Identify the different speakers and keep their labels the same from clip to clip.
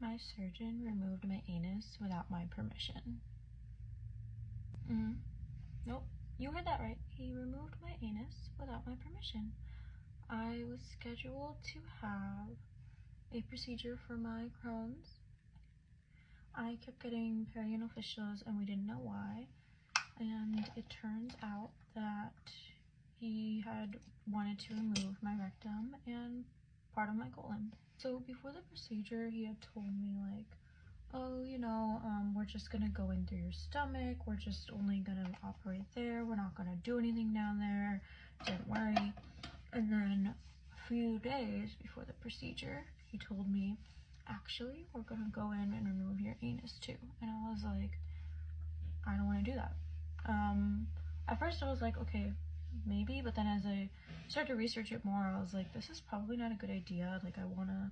Speaker 1: My surgeon removed my anus without my permission. Nope, you heard that right. He removed my anus without my permission. I was scheduled to have a procedure for my Crohn's. I kept getting perianal fistulas and we didn't know why. And it turns out that he had wanted to remove my rectum and part of my colon. So before the procedure, he had told me like, oh, we're just gonna go in through your stomach. We're just only gonna operate there. We're not gonna do anything down there. Don't worry. And then a few days before the procedure, he told me, actually, we're gonna go in and remove your anus too. And I was like, I don't want to do that. At first I was like, okay, maybe, but then as I started to research it more, I was like, this is probably not a good idea. Like, I want to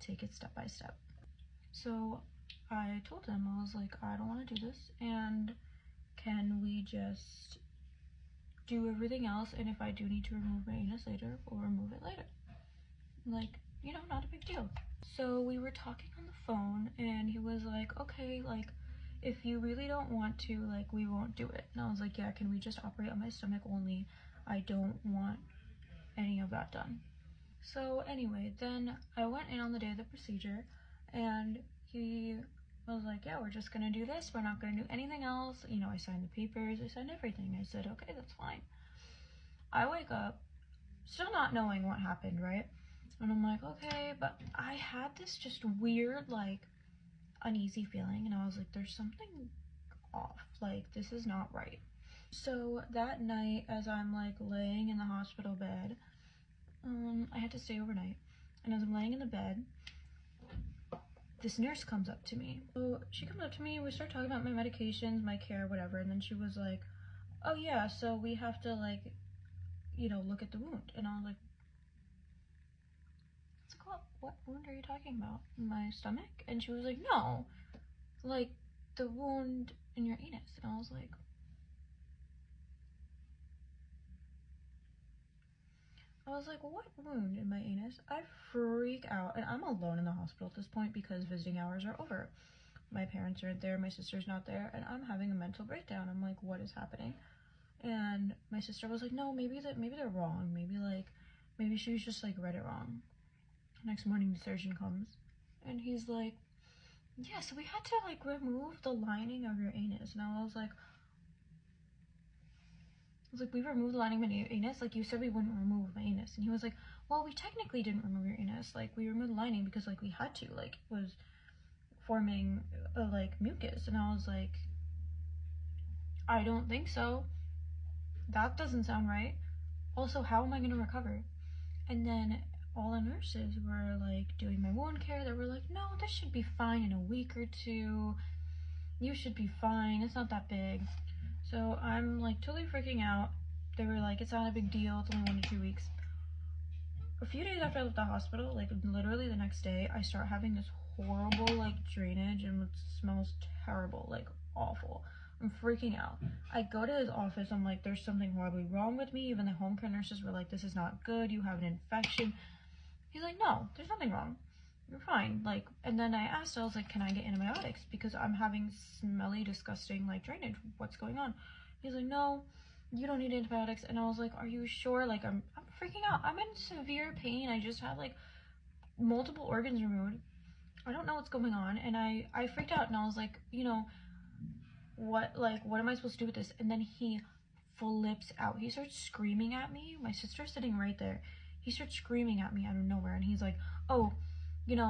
Speaker 1: take it step by step. So I told him, I was like, I don't want to do this, and can we just do everything else, and if I do need to remove my anus later, we'll remove it later. Like, not a big deal. So we were talking on the phone, and he was like, okay, like, if you really don't want to, like, we won't do it. And I was like, yeah, can we just operate on my stomach only? I don't want any of that done. So anyway, then I went in on the day of the procedure, and he was like, yeah, we're just gonna do this. We're not gonna do anything else. I signed the papers, I signed everything. I said, okay, that's fine. I wake up, still not knowing what happened, right? And I'm like, okay, but I had this just weird, like, uneasy feeling, and I was like, there's something off, like, this is not right. So that night, as I'm like laying in the hospital bed, I had to stay overnight, and as I'm laying in the bed, this nurse comes up to me. So she comes up to me, we start talking about my medications, my care, whatever, and then she was like, oh yeah, so we have to, like, look at the wound. And I was like, what wound are you talking about? My stomach? And she was like, no, like, the wound in your anus. And I was like, what wound in my anus? I freak out, and I'm alone in the hospital at this point because visiting hours are over. My parents aren't there, my sister's not there, and I'm having a mental breakdown. I'm like, what is happening? And my sister was like, no, maybe they're wrong. Maybe she was just, like, read it wrong. Next morning, the surgeon comes, and he's like, yeah, so we had to, like, remove the lining of your anus. And I was like, we removed the lining of my anus? Like, you said we wouldn't remove my anus. And he was like, well, we technically didn't remove your anus. Like, we removed the lining because, like, we had to. Like, it was forming, like, mucus. And I was like, I don't think so. That doesn't sound right. Also, how am I going to recover? And then all the nurses were, like, doing my wound care. They were like, no, this should be fine in a week or two. You should be fine. It's not that big. So I'm, like, totally freaking out. They were like, it's not a big deal. It's only 1 to 2 weeks. A few days after I left the hospital, like, literally the next day, I start having this horrible, like, drainage, and it smells terrible, like, awful. I'm freaking out. I go to his office. I'm like, there's something horribly wrong with me. Even the home care nurses were like, this is not good. You have an infection. He's like, no, there's nothing wrong. You're fine. Like, and then I asked, I was like, can I get antibiotics? Because I'm having smelly, disgusting, like, drainage. What's going on? He's like, no, you don't need antibiotics. And I was like, are you sure? Like, I'm freaking out. I'm in severe pain. I just had, like, multiple organs removed. I don't know what's going on. And I freaked out, and I was like, what am I supposed to do with this? And then he flips out. He starts screaming at me. My sister's sitting right there. He starts screaming at me out of nowhere, and he's like, oh,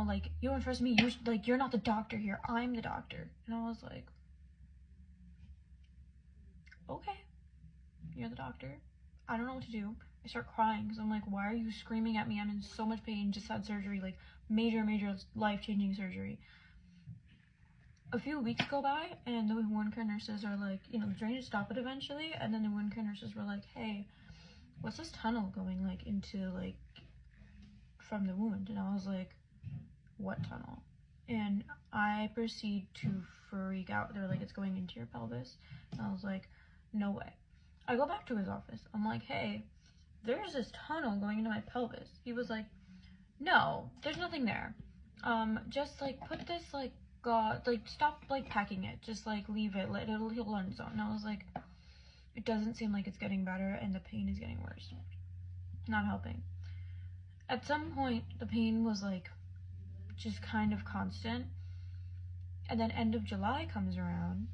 Speaker 1: like, you don't trust me. You're not the doctor here. I'm the doctor. And I was like, okay, you're the doctor. I don't know what to do. I start crying because I'm like, why are you screaming at me? I'm in so much pain. Just had surgery, like, major life-changing surgery. A few weeks go by, and the wound care nurses are like, the drainage stopped eventually, and then the wound care nurses were like, hey, what's this tunnel going, like, into, like, from the wound? And I was like, what tunnel? And I proceed to freak out. They're like, it's going into your pelvis. And I was like, no way. I go back to his office. I'm like, hey, there's this tunnel going into my pelvis. He was like, no, there's nothing there. just like put this like God, like stop like packing it, just like leave it, let it'll heal on its own. And I was like, it doesn't seem like it's getting better, and the pain is getting worse. Not helping. At some point, the pain was like just kind of constant, and then end of July comes around.